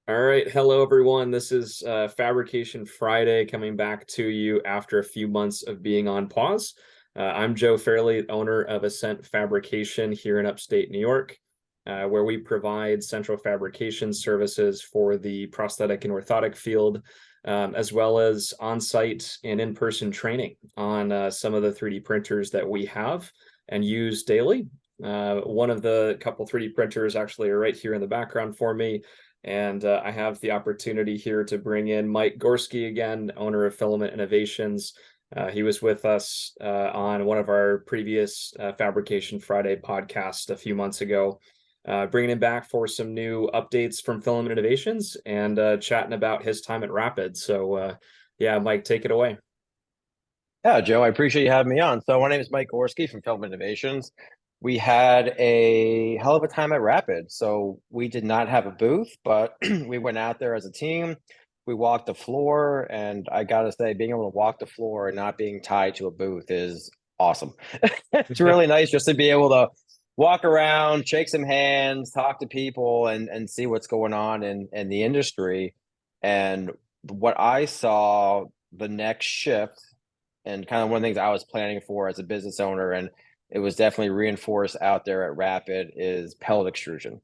All right. Hello, everyone. This is Fabrication Friday coming back to you after a few months of being on pause. I'm Joe Fairley, owner of Ascent Fabrication here in upstate New York, where we provide central fabrication services for the prosthetic and orthotic field, as well as on-site and in-person training on some of the 3D printers that we have and use daily. One of the couple 3D printers actually are right here in the background for me. And I have the opportunity here to bring in Mike Gorski again, owner of Filament Innovations. He was with us on one of our previous Fabrication Friday podcast a few months ago, bringing him back for some new updates from Filament Innovations and chatting about his time at Rapid. So, yeah, Mike, take it away. Yeah, Joe, I appreciate you having me on. So my name is Mike Gorski from Filament Innovations. We had a hell of a time at Rapid. So we did not have a booth, but we went out there as a team. We walked the floor, and I gotta say, being able to walk the floor and not being tied to a booth is awesome. It's really nice just to be able to walk around, shake some hands, talk to people, and see what's going on in the industry. And what I saw the next shift and kind of one of the things I was planning for as a business owner, and it was definitely reinforced out there at Rapid, is pellet extrusion.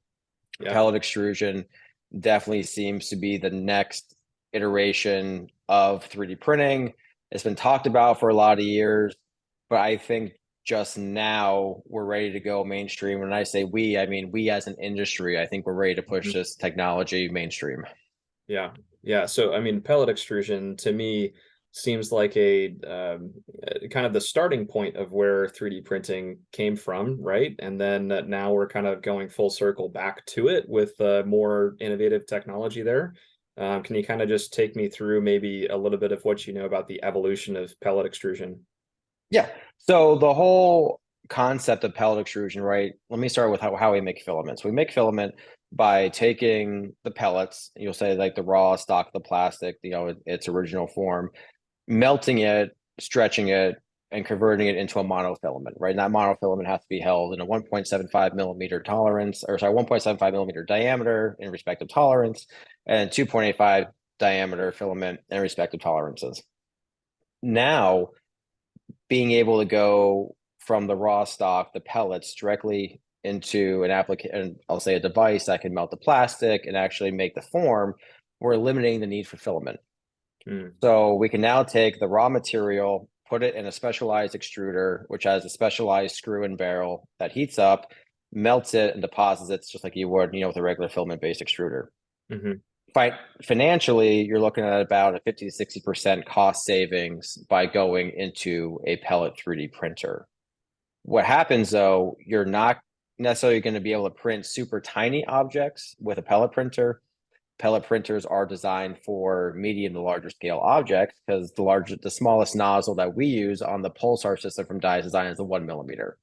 Yeah. Pellet extrusion definitely seems to be the next iteration of 3D printing. It's been talked about for a lot of years, but I think just now we're ready to go mainstream. When I say we, I mean we as an industry. I think we're ready to push this technology mainstream. Yeah. Yeah. So, I mean, pellet extrusion to me seems like a kind of the starting point of where 3D printing came from, right? And then now we're kind of going full circle back to it with more innovative technology there. Can you kind of just take me through maybe a little bit of what you know about the evolution of pellet extrusion? Yeah. So the whole concept of pellet extrusion, right? Let me start with how we make filaments. We make filament by taking the pellets, you'll say like the raw stock of the plastic, its original form, melting it, stretching it, and converting it into a monofilament, right? And that monofilament has to be held in a 1.75 millimeter tolerance, or sorry, 1.75 millimeter diameter in respective tolerance, and 2.85 diameter filament in respective tolerances. Now, being able to go from the raw stock, the pellets, directly into an application, I'll say a device that can melt the plastic and actually make the form, we're eliminating the need for filament. Mm, So we can now take the raw material, put it in a specialized extruder, which has a specialized screw and barrel that heats up, melts it, and deposits it just like you would, with a regular filament-based extruder. hmm Financially, you're looking at about a 50 to 60% cost savings by going into a pellet 3D printer. What happens though, you're not necessarily going to be able to print super tiny objects with a pellet printer. Pellet printers are designed for medium to larger scale objects because the smallest nozzle that we use on the Pulsar system from Dyze Design is the 1 millimeter.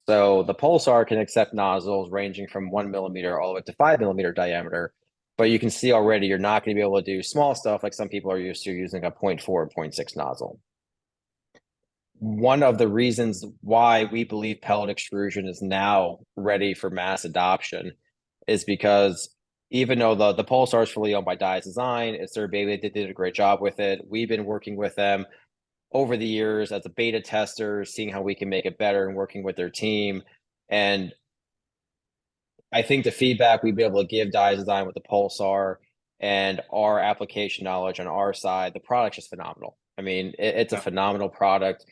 So the Pulsar can accept nozzles ranging from 1 millimeter all the way to 5 millimeter diameter. But you can see already you're not going to be able to do small stuff like some people are used to using a 0.4 or 0.6 nozzle. One of the reasons why we believe pellet extrusion is now ready for mass adoption is because even though the Pulsar is fully owned by Dyze Design, it's their baby. They did a great job with it. We've been working with them over the years as a beta tester, seeing how we can make it better and working with their team. And I think the feedback we've been able to give Dyze Design with the Pulsar and our application knowledge on our side, the product's just phenomenal. I mean, it's a Yeah. phenomenal product.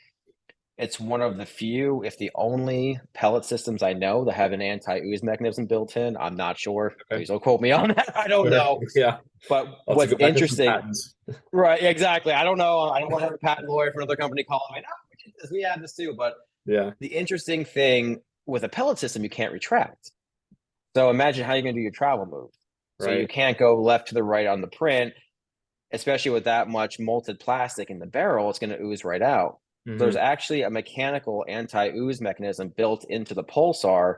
It's one of the few, if the only pellet systems I know that have an anti-ooze mechanism built in. I'm not sure. Okay. Please don't quote me on that. I don't Sure. know. Yeah. But I'll have to what's go back to some interesting, patents. right? Exactly. I don't know. I don't want to have a patent lawyer for another company calling me. No, we have this too. But Yeah. the interesting thing with a pellet system, you can't retract. So imagine how you're going to do your travel move. So you Right. can't go left to the right on the print, especially with that much molted plastic in the barrel. It's going to ooze right out. There's hmm actually a mechanical anti-ooze mechanism built into the Pulsar.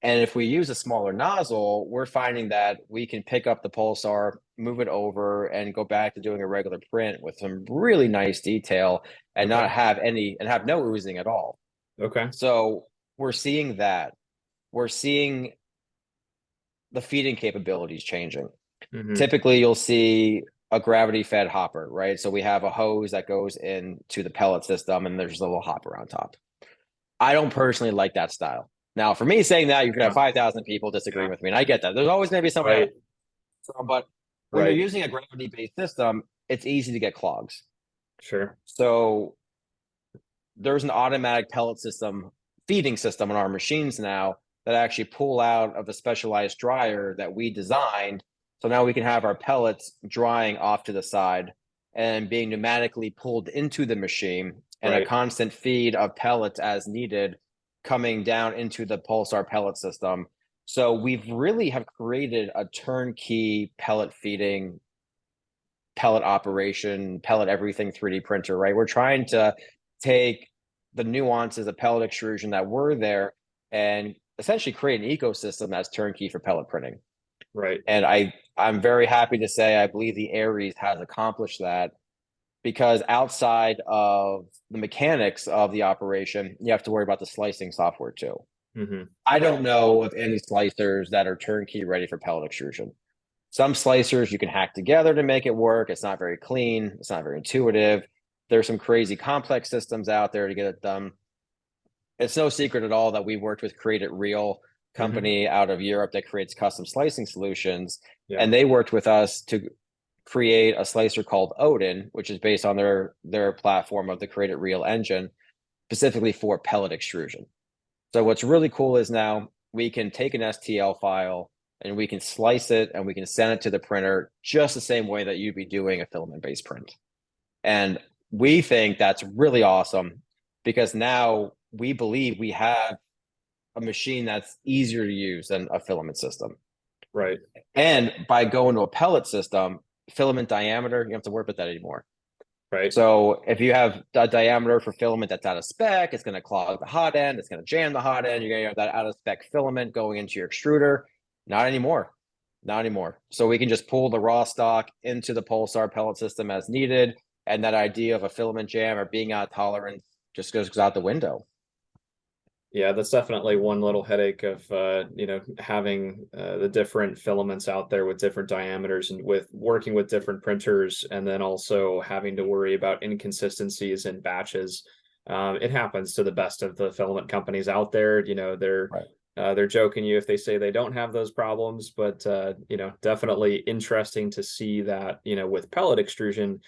And if we use a smaller nozzle, we're finding that we can pick up the Pulsar, move it over, and go back to doing a regular print with some really nice detail and Okay. not have any and have no oozing at all. Okay. So we're seeing that. We're seeing the feeding capabilities changing. Typically, you'll see a gravity fed hopper, right? So we have a hose that goes into the pellet system and there's a little hopper on top. I don't personally like that style. Now, for me saying that, you're going to have 5,000 people disagreeing with me, and I get that. There's always going to be somebody else. But when you're using a gravity-based system, it's easy to get clogs. Sure. So there's an automatic pellet system, feeding system on our machines now that actually pull out of a specialized dryer that we designed. So now we can have our pellets drying off to the side and being pneumatically pulled into the machine, and a constant feed of pellets as needed coming down into the Pulsar pellet system. So we've really have created a turnkey pellet feeding, pellet operation, pellet everything 3D printer, right? We're trying to take the nuances of pellet extrusion that were there and essentially create an ecosystem that's turnkey for pellet printing. Right. And I'm very happy to say I believe the Aries has accomplished that, because outside of the mechanics of the operation, you have to worry about the slicing software too. I don't know of any slicers that are turnkey ready for pellet extrusion. Some slicers you can hack together to make it work. It's not very clean. It's not very intuitive. There's some crazy complex systems out there to get it done. It's no secret at all that we worked with Create It Real company out of Europe that creates custom slicing solutions. And they worked with us to create a slicer called Odin, which is based on their platform of the Create It Real engine, specifically for pellet extrusion. So what's really cool is now we can take an STL file and we can slice it and we can send it to the printer just the same way that you'd be doing a filament-based print. And we think that's really awesome, because now we believe we have a machine that's easier to use than a filament system. Right. And by going to a pellet system, filament diameter, you don't have to worry about that anymore. Right. So if you have a diameter for filament that's out of spec, it's going to clog the hot end, it's going to jam the hot end, you're going to have that out of spec filament going into your extruder. Not anymore. Not anymore. So we can just pull the raw stock into the Pulsar pellet system as needed, and that idea of a filament jam or being out of tolerance just goes out the window. Yeah, that's definitely one little headache of having the different filaments out there with different diameters, and with working with different printers, and then also having to worry about inconsistencies in batches. It happens to the best of the filament companies out there. They're joking you if they say they don't have those problems, but definitely interesting to see that with pellet extrusion,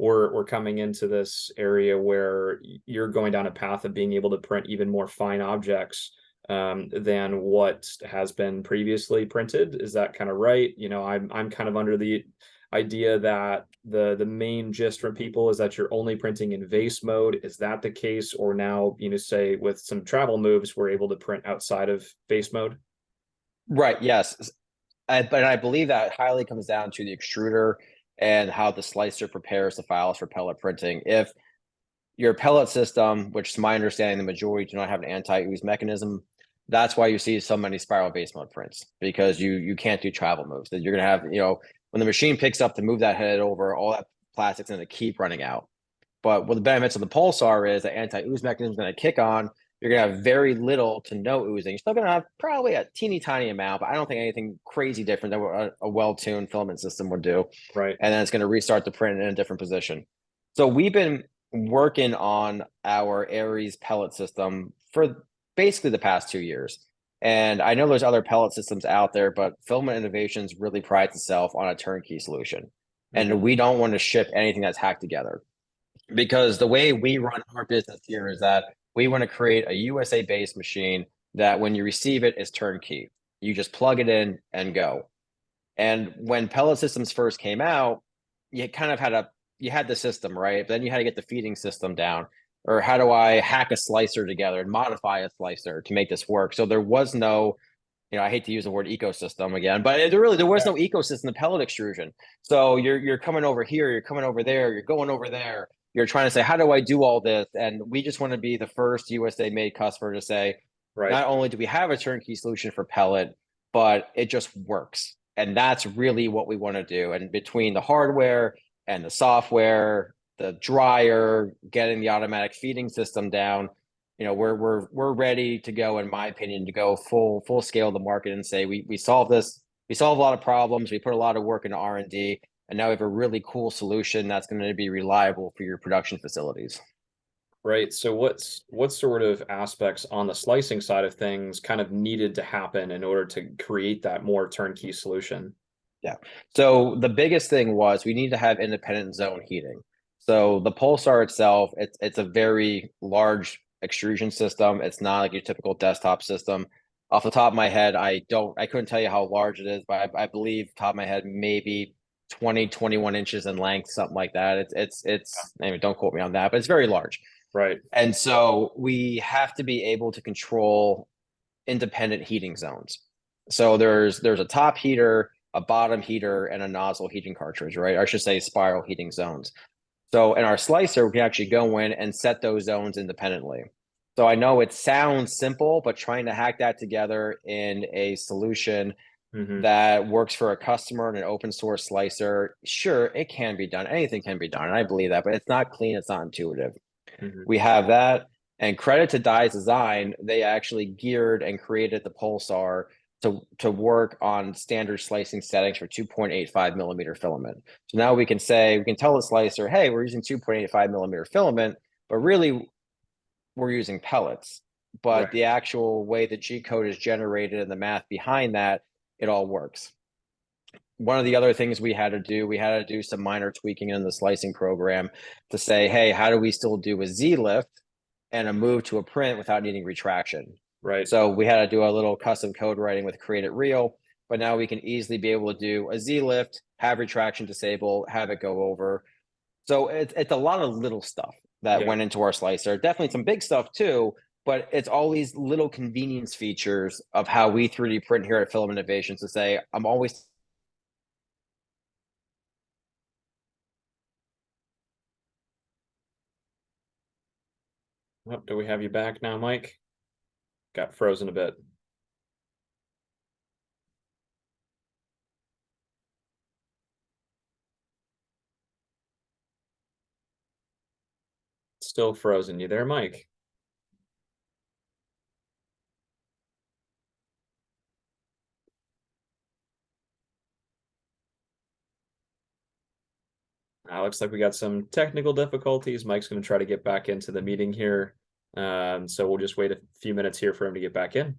we're coming into this area where you're going down a path of being able to print even more fine objects than what has been previously printed. Is that kind of right? I'm kind of under the idea that the main gist from people is that you're only printing in vase mode. Is that the case? Or now, say with some travel moves, we're able to print outside of vase mode? Right. Yes. But I believe that highly comes down to the extruder and how the slicer prepares the files for pellet printing. If your pellet system, which to my understanding, the majority do not have an anti-ooze mechanism, that's why you see so many spiral base mode prints, because you can't do travel moves. That you're going to have, when the machine picks up to move that head over, all that plastic's going to keep running out. But what the benefits of the Pulsar is the anti-ooze mechanism is going to kick on. You're going to have very little to no oozing. You're still going to have probably a teeny tiny amount, but I don't think anything crazy different than what a well-tuned filament system would do. Right. And then it's going to restart the print in a different position. So we've been working on our Aries pellet system for basically the past 2 years. And I know there's other pellet systems out there, but Filament Innovations really prides itself on a turnkey solution. And we don't want to ship anything that's hacked together, because the way we run our business here is that we want to create a USA-based machine that when you receive it is turnkey. You just plug it in and go. And when Pellet Systems first came out, you kind of had the system, right? But then you had to get the feeding system down. Or how do I hack a slicer together and modify a slicer to make this work? So there was no, I hate to use the word ecosystem again, but there was no ecosystem in pellet extrusion. So you're coming over here, you're coming over there, you're going over there. You're trying to say, how do I do all this? And we just want to be the first USA made customer to say, not only do we have a turnkey solution for pellet, but it just works. And that's really what we want to do. And between the hardware and the software, the dryer, getting the automatic feeding system down, we're ready to go, in my opinion, to go full scale the market and say we solve this we solve a lot of problems. We put a lot of work into R&D, and now we have a really cool solution that's going to be reliable for your production facilities. Right. So what sort of aspects on the slicing side of things kind of needed to happen in order to create that more turnkey solution? Yeah. So the biggest thing was we need to have independent zone heating. So the Pulsar itself, it's a very large extrusion system. It's not like your typical desktop system. Off the top of my head, I couldn't tell you how large it is, but I believe top of my head, maybe 20, 21 inches in length, something like that. Anyway, don't quote me on that, but it's very large. Right. And so we have to be able to control independent heating zones. So there's a top heater, a bottom heater, and a nozzle heating cartridge, right? Or I should say spiral heating zones. So in our slicer, we can actually go in and set those zones independently. So I know it sounds simple, but trying to hack that together in a solution that works for a customer and an open source slicer, sure, it can be done. Anything can be done. And I believe that, but it's not clean. It's not intuitive. We have that. And credit to Dyze Design, they actually geared and created the Pulsar to work on standard slicing settings for 2.85 millimeter filament. So now we can tell the slicer, hey, we're using 2.85 millimeter filament, but really we're using pellets. But Right. the actual way the G code is generated and the math behind that, it all works. One of the other things we had to do some minor tweaking in the slicing program to say, hey, how do we still do a Z lift and a move to a print without needing retraction? Right. So we had to do a little custom code writing with Create It Real, but now we can easily be able to do a Z lift, have retraction disable, have it go over. So it's a lot of little stuff that went into our slicer. Definitely some big stuff too, but it's all these little convenience features of how we 3D print here at Filament Innovations to say, I'm always. Oh, do we have you back now, Mike? Got frozen a bit. Still frozen. You there, Mike? Looks like we got some technical difficulties. Mike's going to try to get back into the meeting here. So we'll just wait a few minutes here for him to get back in.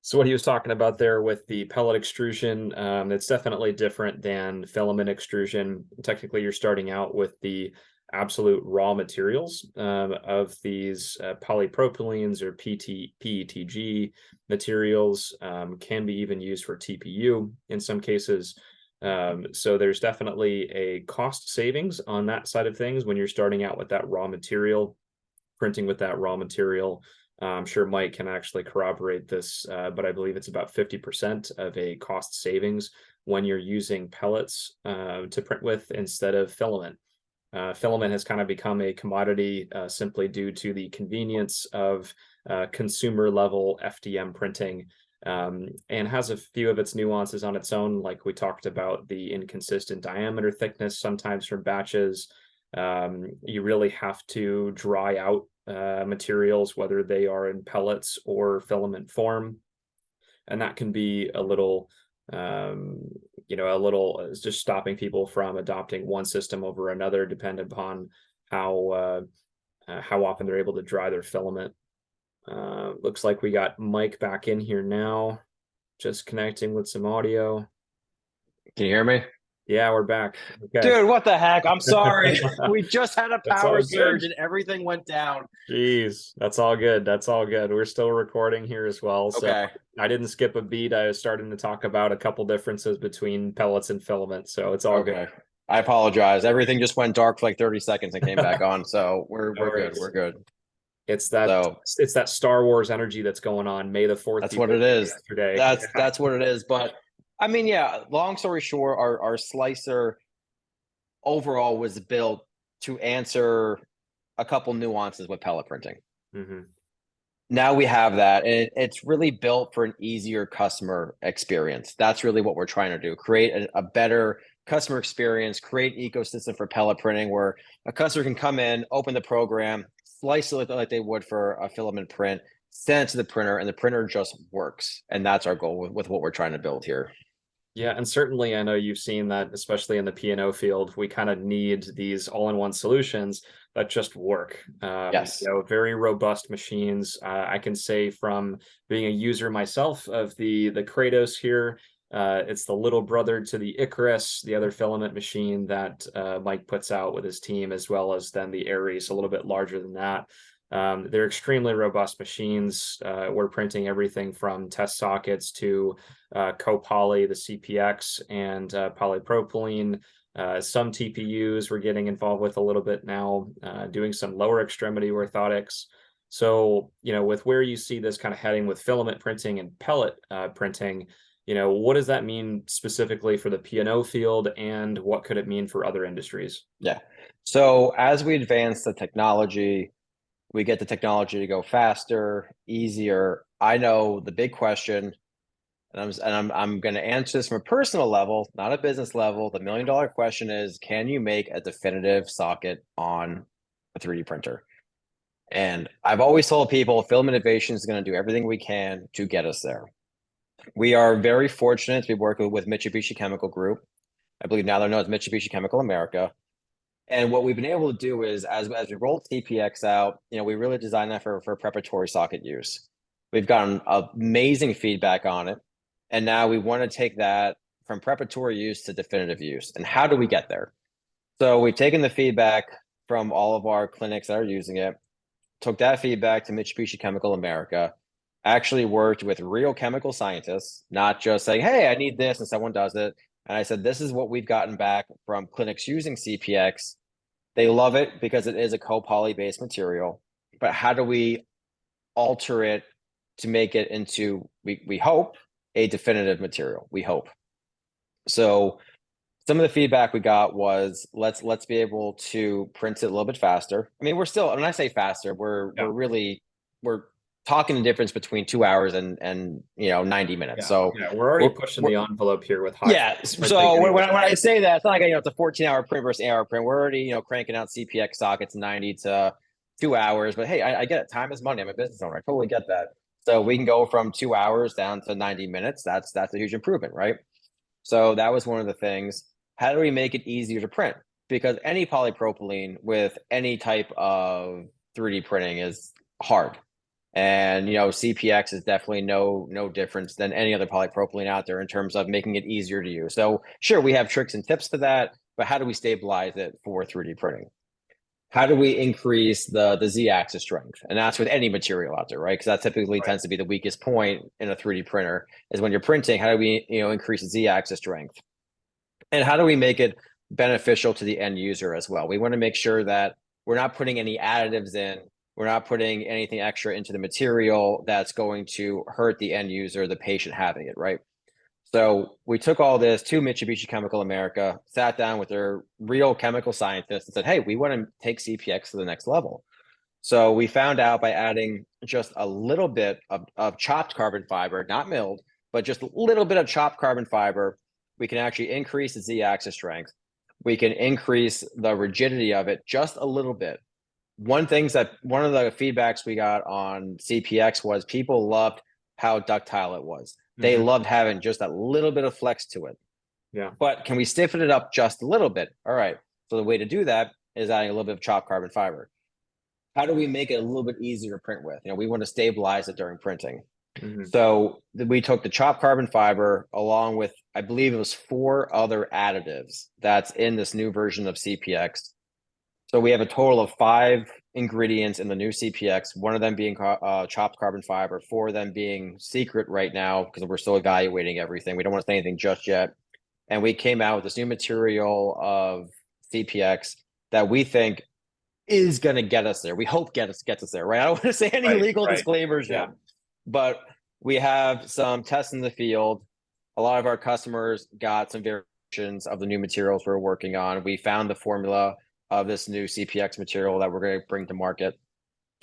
So what he was talking about there with the pellet extrusion, it's definitely different than filament extrusion. Technically, you're starting out with the absolute raw materials of these polypropylenes or PETG materials, can be even used for TPU in some cases. So there's definitely a cost savings on that side of things when you're starting out with that raw material, printing with that raw material. I'm sure Mike can actually corroborate this, but I believe it's about 50% of a cost savings when you're using pellets to print with instead of filament. Filament has kind of become a commodity simply due to the convenience of consumer level FDM printing, and has a few of its nuances on its own, like we talked about the inconsistent diameter thickness sometimes from batches. You really have to dry out materials, whether they are in pellets or filament form. And that can be a little, just stopping people from adopting one system over another, depending upon how often they're able to dry their filament. Looks like we got Mike back in here now, just connecting with some audio. Can you hear me? Yeah, we're back. Okay. Dude, what the heck? I'm sorry. We just had a That's power all surge good. and everything went down. Jeez, that's all good. That's all good. We're still recording here as well. So Okay. I didn't skip a beat. I was starting to talk about a couple differences between pellets and filament. So it's all good. Okay. I apologize. Everything just went dark for like 30 seconds and came back on. So we're No good. worries. We're good. It's that So it's that Star Wars energy that's going on. May the 4th that's be what with it you is. yesterday. That's what it is. But I mean, yeah, long story short, our slicer overall was built to answer a couple nuances with pellet printing. Mhm. Now we have that, and it's really built for an easier customer experience. That's really what we're trying to do, create a better customer experience, create an ecosystem for pellet printing where a customer can come in, open the program, slice it like they would for a filament print, send it to the printer, and the printer just works. And that's our goal with what we're trying to build here. Yeah, and certainly I know you've seen that, especially in the P&O field, we kind of need these all-in-one solutions that just work. Yes. Very robust machines. I can say from being a user myself of the Kratos here, it's the little brother to the Icarus, the other filament machine that Mike puts out with his team, as well as then the Aries, a little bit larger than that. They're extremely robust machines. We're printing everything from test sockets to Coplay, the CPX, and polypropylene. Some TPUs we're getting involved with a little bit now, doing some lower extremity orthotics. So, with where you see this kind of heading with filament printing and pellet printing, what does that mean specifically for the P&O field, and what could it mean for other industries? Yeah. So as we advance the technology, we get the technology to go faster, easier. I know the big question, and I'm going to answer this from a personal level, not a business level. The $1 million question is, can you make a definitive socket on a 3D printer? And I've always told people Filament Innovations is going to do everything we can to get us there. We are very fortunate to be working with Mitsubishi Chemical Group. I believe now they're known as Mitsubishi Chemical America. And what we've been able to do is, as we roll TPX out, we really designed that for preparatory socket use. We've gotten amazing feedback on it. And now we want to take that from preparatory use to definitive use. And how do we get there? So we've taken the feedback from all of our clinics that are using it, took that feedback to Mitsubishi Chemical America, actually worked with real chemical scientists, not just saying, hey, I need this, and someone does it. And I said, this is what we've gotten back from clinics using CPX. They love it because it is a copoly-based material. But how do we alter it to make it into, we hope, a definitive material? We hope. So some of the feedback we got was, let's be able to print it a little bit faster. I mean, we're still, when I say faster, we're talking the difference between 2 hours and 90 minutes. Yeah. So we're already pushing the envelope here with high. Yeah. So when I say that, it's not like it's a 14-hour print versus 8-hour print. We're already cranking out CPX sockets 90 to 2 hours. But hey, I get it. Time is money. I'm a business owner. I totally get that. So we can go from 2 hours down to 90 minutes. That's a huge improvement, right? So that was one of the things. How do we make it easier to print? Because any polypropylene with any type of 3D printing is hard. And CPX is definitely no difference than any other polypropylene out there in terms of making it easier to use. So sure, we have tricks and tips to that, but how do we stabilize it for 3D printing? How do we increase the Z-axis strength? And that's with any material out there, right? Because that typically tends to be the weakest point in a 3D printer, is when you're printing, how do we increase the Z-axis strength? And how do we make it beneficial to the end user as well? We want to make sure that we're not putting any additives in. We're not putting anything extra into the material that's going to hurt the end user, the patient having it, right? So we took all this to Mitsubishi Chemical America, sat down with their real chemical scientists and said, hey, we want to take CPX to the next level. So we found out by adding just a little bit of chopped carbon fiber, not milled, but just a little bit of chopped carbon fiber, we can actually increase the Z-axis strength. We can increase the rigidity of it just a little bit. One of the feedbacks we got on CPX was people loved how ductile it was. They loved having just a little bit of flex to it. Yeah. But can we stiffen it up just a little bit? All right. So the way to do that is adding a little bit of chopped carbon fiber. How do we make it a little bit easier to print with? We want to stabilize it during printing. So we took the chopped carbon fiber along with, I believe it was 4 other additives that's in this new version of CPX. So we have a total of 5 ingredients in the new CPX, one of them being chopped carbon fiber, 4 of them being secret right now because we're still evaluating everything. We don't want to say anything just yet. And we came out with this new material of CPX that we think is going to get us there. We hope gets us there, right? I don't want to say any legal disclaimers yet, but we have some tests in the field. A lot of our customers got some variations of the new materials we're working on. We found the formula of this new CPX material that we're going to bring to market.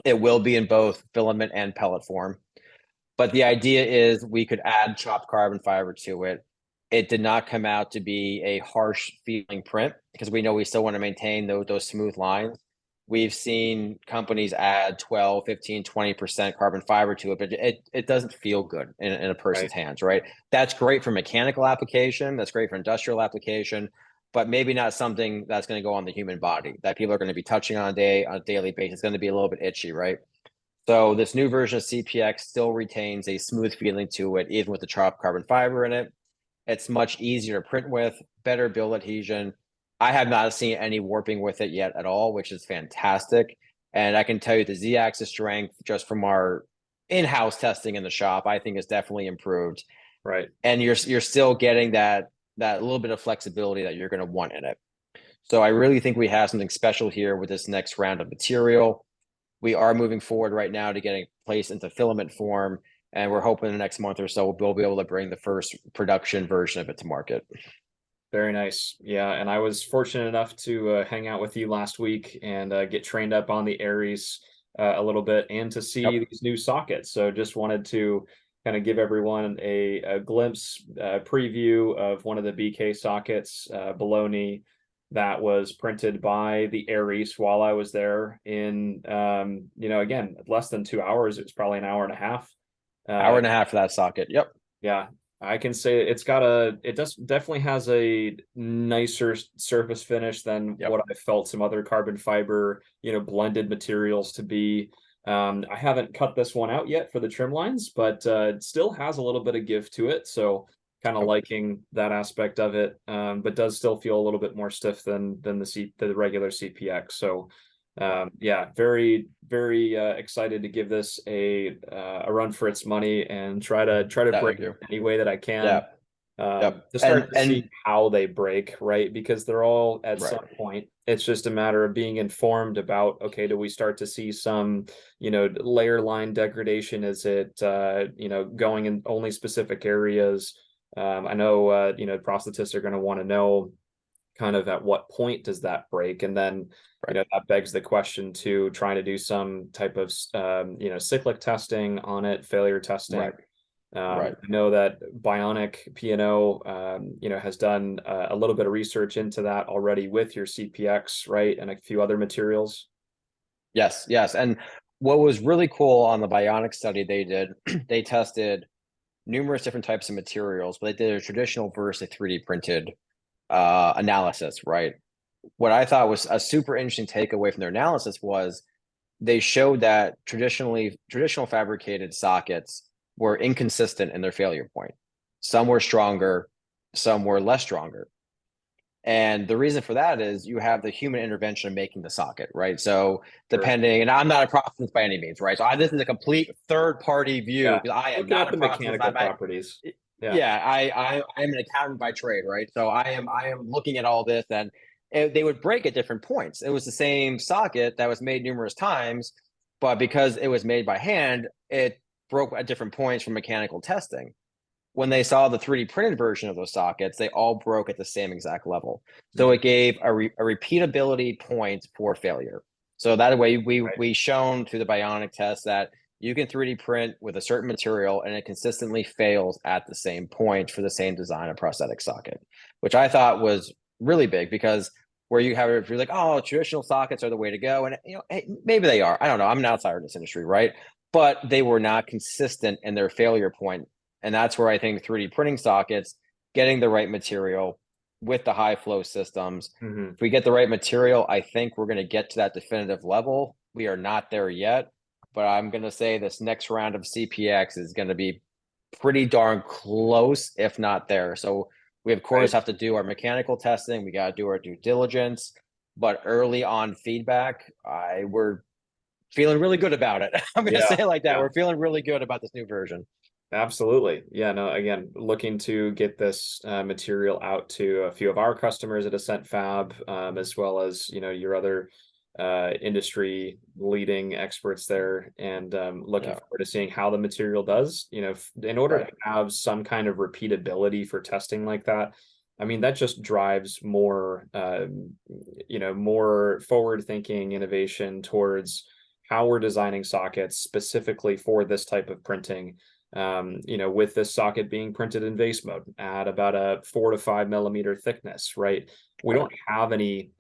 It will be in both filament and pellet form. But the idea is we could add chopped carbon fiber to it It did not come out to be a harsh feeling print because we know we still want to maintain those smooth lines. We've seen companies add 12, 15, 20% carbon fiber to it, but it doesn't feel good in a person's hands, right? That's great for mechanical application. That's great for industrial application, but maybe not something that's going to go on the human body that people are going to be touching on a daily basis. It's going to be a little bit itchy, right? So this new version of CPX still retains a smooth feeling to it, even with the chopped carbon fiber in it. It's much easier to print with, better build adhesion. I have not seen any warping with it yet at all, which is fantastic. And I can tell you the Z-axis strength, just from our in-house testing in the shop, I think is definitely improved. Right. And you're still getting that little bit of flexibility that you're going to want in it. So I really think we have something special here with this next round of material. We are moving forward right now to getting placed into filament form, and we're hoping in the next month or so we'll be able to bring the first production version of it to market. Very nice. Yeah, and I was fortunate enough to hang out with you last week and get trained up on the Aries a little bit and to see these new sockets. So just wanted to kind of give everyone a glimpse, preview of one of the BK sockets, below knee, that was printed by the Aries while I was there in, again, less than 2 hours. It was probably an hour and a half. Hour and a half for that socket. Yep. Yeah, I can say it definitely has a nicer surface finish than what I felt some other carbon fiber, blended materials to be. I haven't cut this one out yet for the trim lines, but it still has a little bit of give to it. So kind of liking that aspect of it, but does still feel a little bit more stiff than the regular CPX. So yeah, very, very excited to give this a run for its money and try to break it any way that I can. To start to see how they break, right? Because they're all at some point. It's just a matter of being informed about, okay, do we start to see some, layer line degradation? Is it, going in only specific areas? I know, prosthetists are going to want to know kind of at what point does that break, and then that begs the question to trying to do some type of cyclic testing on it, failure testing. I know that Bionic P&O has done a little bit of research into that already with your CPX, right, and a few other materials. Yes, and what was really cool on the Bionic study they did, they tested numerous different types of materials, but they did a traditional versus a 3D printed analysis, right? What I thought was a super interesting takeaway from their analysis was they showed that traditional fabricated sockets were inconsistent in their failure point. Some were stronger, some were less stronger. And the reason for that is you have the human intervention of making the socket, right? So depending, and I'm not a prophet by any means, right? So this is a complete third-party view because I am not a mechanical properties. I am an accountant by trade, right? So I am looking at all this, and they would break at different points. It was the same socket that was made numerous times, but because it was made by hand, it broke at different points from mechanical testing. When they saw the 3D printed version of those sockets, they all broke at the same exact level. So it gave a repeatability point for failure. So that way we shown through the Bionic test that you can 3D print with a certain material and it consistently fails at the same point for the same design of prosthetic socket, which I thought was really big because where you have it, if you're like, oh, traditional sockets are the way to go. And hey, maybe they are. I don't know. I'm an outsider in this industry, right? But they were not consistent in their failure point. And that's where I think 3D printing sockets, getting the right material with the high flow systems. If we get the right material, I think we're going to get to that definitive level. We are not there yet, but I'm going to say this next round of CPX is going to be pretty darn close, if not there. So we, of course, have to do our mechanical testing. We got to do our due diligence, but early on feedback, we're feeling really good about it. I'm going to say it like that. We're feeling really good about this new version. Absolutely. Yeah, no, again, looking to get this material out to a few of our customers at Ascent Fab, as well as, your other industry leading experts there, and looking forward to seeing how the material does, in order to have some kind of repeatability for testing like that. I mean, that just drives more, more forward thinking innovation towards how we're designing sockets specifically for this type of printing. with this socket being printed in vase mode at about a 4 to 5 millimeter thickness, right? We don't have any,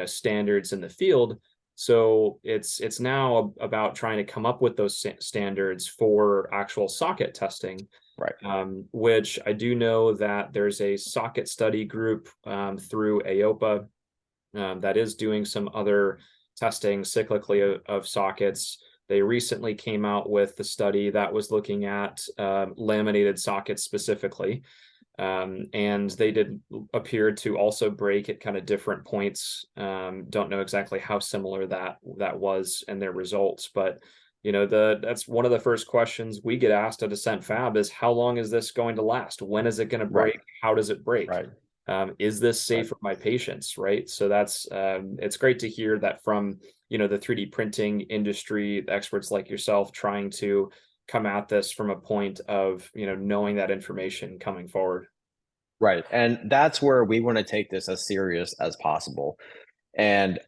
standards in the field. So it's now about trying to come up with those standards for actual socket testing. Right. Which I do know that there's a socket study group through AOPA that is doing some other testing cyclically of sockets. They recently came out with the study that was looking at laminated sockets specifically. And they did appear to also break at kind of different points. Don't know exactly how similar that was in their results, but that's one of the first questions we get asked at Ascent Fab is how long is this going to last? When is it going to break? Right. How does it break? Right. Is this safe Right. for my patients? Right. So that's it's great to hear that from the 3D printing industry, experts like yourself trying to come at this from a point of knowing that information coming forward. Right. And that's where we want to take this as serious as possible. And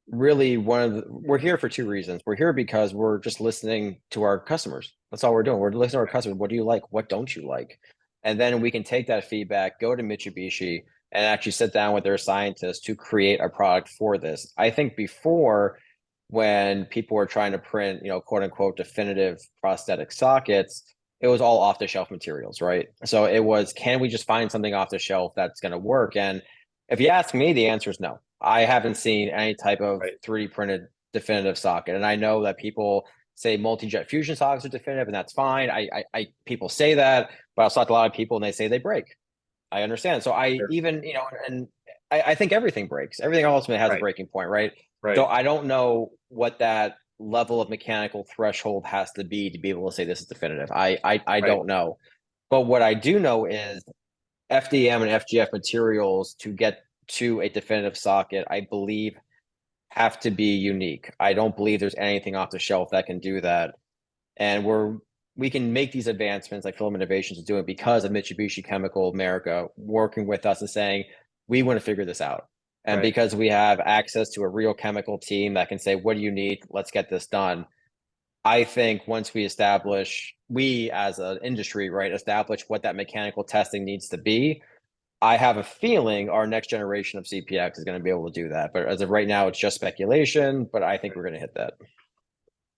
really we're here for two reasons. We're here because we're just listening to our customers. That's all we're doing. We're listening to our customers. What do you like? What don't you like? And then we can take that feedback, go to Mitsubishi, and actually sit down with their scientists to create a product for this. I think before, when people were trying to print, quote unquote, definitive prosthetic sockets, it was all off the shelf materials, right? So it was, can we just find something off the shelf that's going to work? And if you ask me, the answer is no. I haven't seen any type of 3D printed definitive socket. And I know that people say multi-jet fusion sockets are definitive, and that's fine. I people say that, but I've talked to a lot of people and they say they break. I understand. So I even, and I think everything breaks. Everything ultimately has a breaking point, right? Right. So I don't know what that level of mechanical threshold has to be able to say this is definitive. I don't know. But what I do know is FDM and FGF materials to get to a definitive socket, I believe, have to be unique. I don't believe there's anything off the shelf that can do that. And we can make these advancements like Filament Innovations is doing because of Mitsubishi Chemical America working with us and saying, we want to figure this out. And because we have access to a real chemical team that can say, what do you need? Let's get this done. I think once we as an industry, right, establish what that mechanical testing needs to be, I have a feeling our next generation of CPX is going to be able to do that. But as of right now, it's just speculation, but I think we're going to hit that.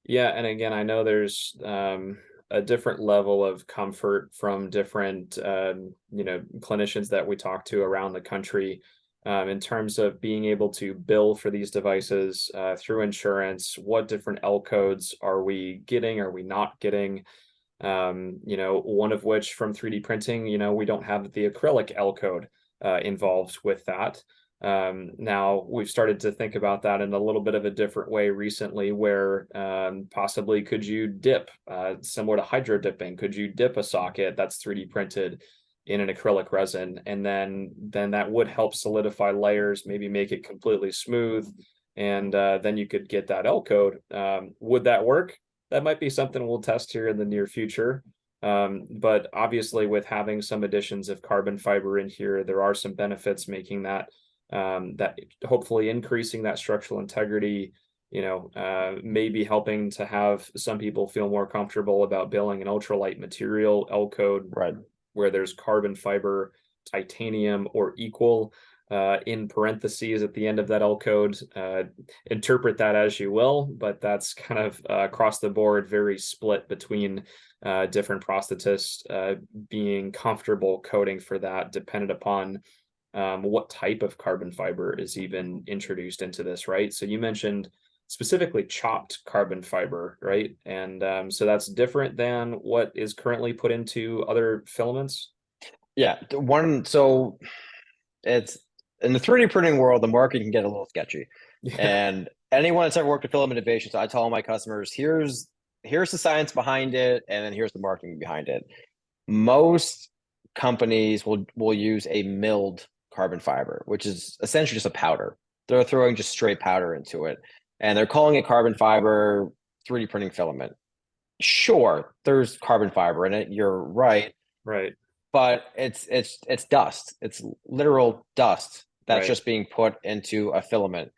Yeah. And again, I know there's a different level of comfort from different, clinicians that we talk to around the country in terms of being able to bill for these devices through insurance. What different L codes are we getting? Are we not getting? One of which from 3D printing, we don't have the acrylic L code involved with that. Now we've started to think about that in a little bit of a different way recently, where possibly could you dip, similar to hydro dipping, could you dip a socket that's 3D printed in an acrylic resin, and then that would help solidify layers, maybe make it completely smooth, and then you could get that L code. Would that work? That might be something we'll test here in the near future. But obviously with having some additions of carbon fiber in here, there are some benefits making that hopefully increasing that structural integrity, maybe helping to have some people feel more comfortable about billing an ultralight material L code, right, where there's carbon fiber, titanium, or equal in parentheses at the end of that L code. Interpret that as you will, but that's kind of across the board very split between different prosthetists being comfortable coding for that, dependent upon what type of carbon fiber is even introduced into this, right? So you mentioned specifically chopped carbon fiber, right? And so that's different than what is currently put into other filaments. Yeah, so it's in the 3D printing world, the market can get a little sketchy. And anyone that's ever worked with Filament Innovations, I tell all my customers, here's the science behind it, and then here's the marketing behind it. Most companies will use a milled carbon fiber, which is essentially just a powder. They're throwing just straight powder into it, and they're calling it carbon fiber 3D printing filament. Sure, there's carbon fiber in it. You're right. Right. But it's dust. It's literal dust that's Right. just being put into a filament.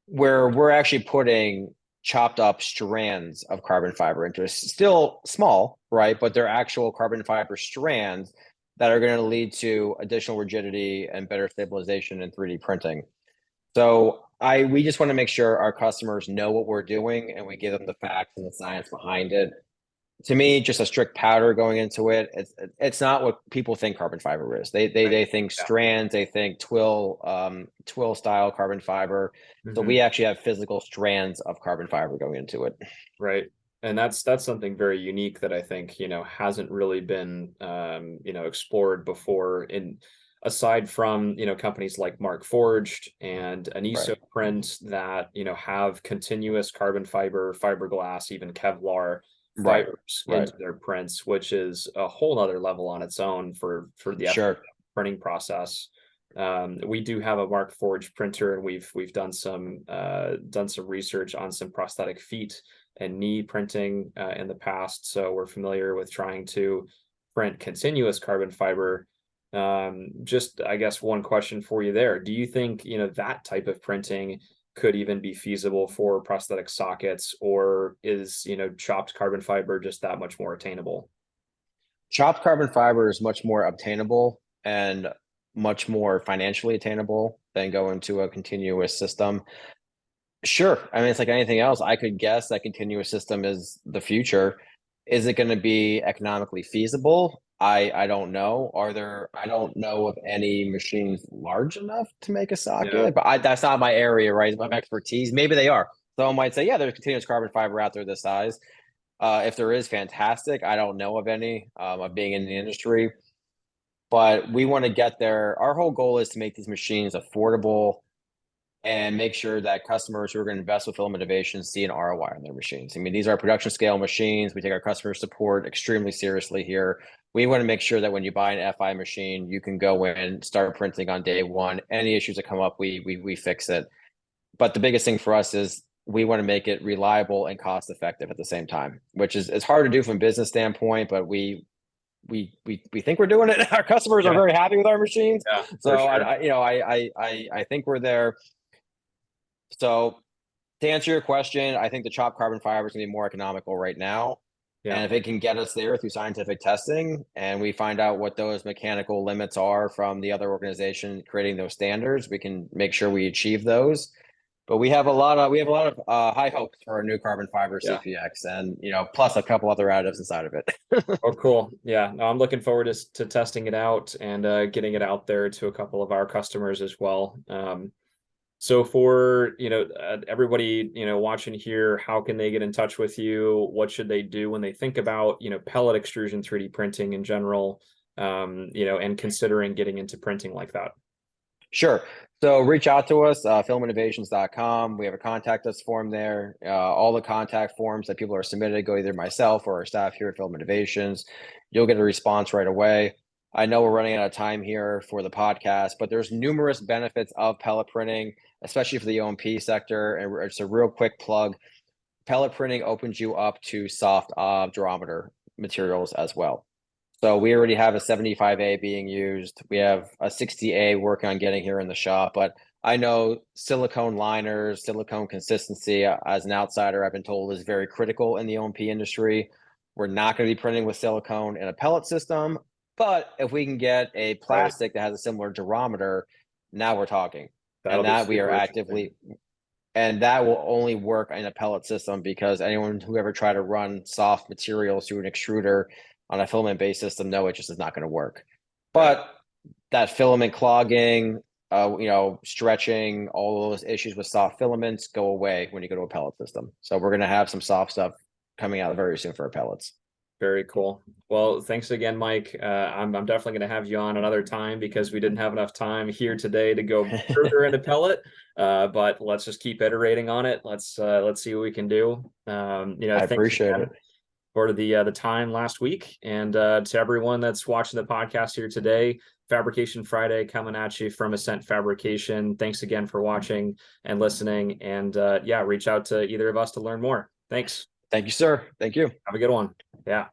Where we're actually putting chopped up strands of carbon fiber into still small, right? But they're actual carbon fiber strands that are going to lead to additional rigidity and better stabilization in 3D printing. So we just want to make sure our customers know what we're doing and we give them the facts and the science behind it. To me, just a strict powder going into it, it's not what people think carbon fiber is. They think Yeah. strands, they think twill style carbon fiber. So Mhm. we actually have physical strands of carbon fiber going into it. Right. And that's something very unique that I think, hasn't really been, explored before in aside from, companies like Mark Forged and Right. Aniso Print that, have continuous carbon fiber, fiberglass, even Kevlar Right. fibers Right. into their prints, which is a whole other level on its own for the Sure. printing process. We do have a Mark Forged printer, and we've done some research on some prosthetic feet and knee printing in the past. So we're familiar with trying to print continuous carbon fiber. Just, I guess, one question for you there. Do you think, that type of printing could even be feasible for prosthetic sockets, or is, chopped carbon fiber just that much more attainable? Chopped carbon fiber is much more obtainable and much more financially attainable than going to a continuous system. Sure. I mean, it's like anything else. I could guess that continuous system is the future. Is it going to be economically feasible? I don't know. I don't know of any machines large enough to make a Yeah. socket, but that's not my area, right? Of expertise. Maybe they are. Someone might say, yeah, there's continuous carbon fiber out there this size. If there is, fantastic. I don't know of any of being in the industry, but we want to get there. Our whole goal is to make these machines affordable and make sure that customers who are going to invest with Filament Innovations see an ROI on their machines. I mean, these are production scale machines. We take our customer support extremely seriously here. We want to make sure that when you buy an FI machine, you can go in, start printing on day one. Any issues that come up, we fix it. But the biggest thing for us is we want to make it reliable and cost effective at the same time, which is it's hard to do from a business standpoint, but we think we're doing it. Our customers are Yeah. very happy with our machines. Yeah, for So sure. I think we're there. So to answer your question, I think the chopped carbon fiber is going to be more economical right now. Yeah. And if it can get us there through scientific testing and we find out what those mechanical limits are from the other organization creating those standards, we can make sure we achieve those. But we have a lot of high hopes for our new carbon fiber Yeah. CPX and plus a couple other additives inside of it. Oh, cool. Yeah, no, I'm looking forward to testing it out and getting it out there to a couple of our customers as well. So for, everybody, watching here, how can they get in touch with you? What should they do when they think about, pellet extrusion 3D printing in general, and considering getting into printing like that? Sure. So reach out to us, filminnovations.com. We have a contact us form there. All the contact forms that people are submitted go either myself or our staff here at Filament Innovations. You'll get a response right away. I know we're running out of time here for the podcast, but there's numerous benefits of pellet printing, especially for the O&P sector. And it's a real quick plug. Pellet printing opens you up to soft durometer materials as well. So we already have a 75A being used. We have a 60A working on getting here in the shop, but I know silicone liners, silicone consistency, as an outsider, I've been told is very critical in the O&P industry. We're not going to be printing with silicone in a pellet system, but if we can get a Right. plastic that has a similar durometer, now we're talking. That'll And be that we are super interesting. actively, and that will only work in a pellet system because anyone who ever tried to run soft materials through an extruder on a filament based system, no, it just is not going to work. Right. But that filament clogging, stretching, all those issues with soft filaments go away when you go to a pellet system. So we're going to have some soft stuff coming out very soon for our pellets. Very cool. Well, thanks again, Mike. I'm definitely going to have you on another time because we didn't have enough time here today to go further into pellet. But let's just keep iterating on it. Let's see what we can do. I Thanks appreciate it. again for the time last week, and to everyone that's watching the podcast here today. Fabrication Friday coming at you from Ascent Fabrication. Thanks again for watching and listening. And reach out to either of us to learn more. Thanks. Thank you, sir. Thank you. Have a good one. Yeah.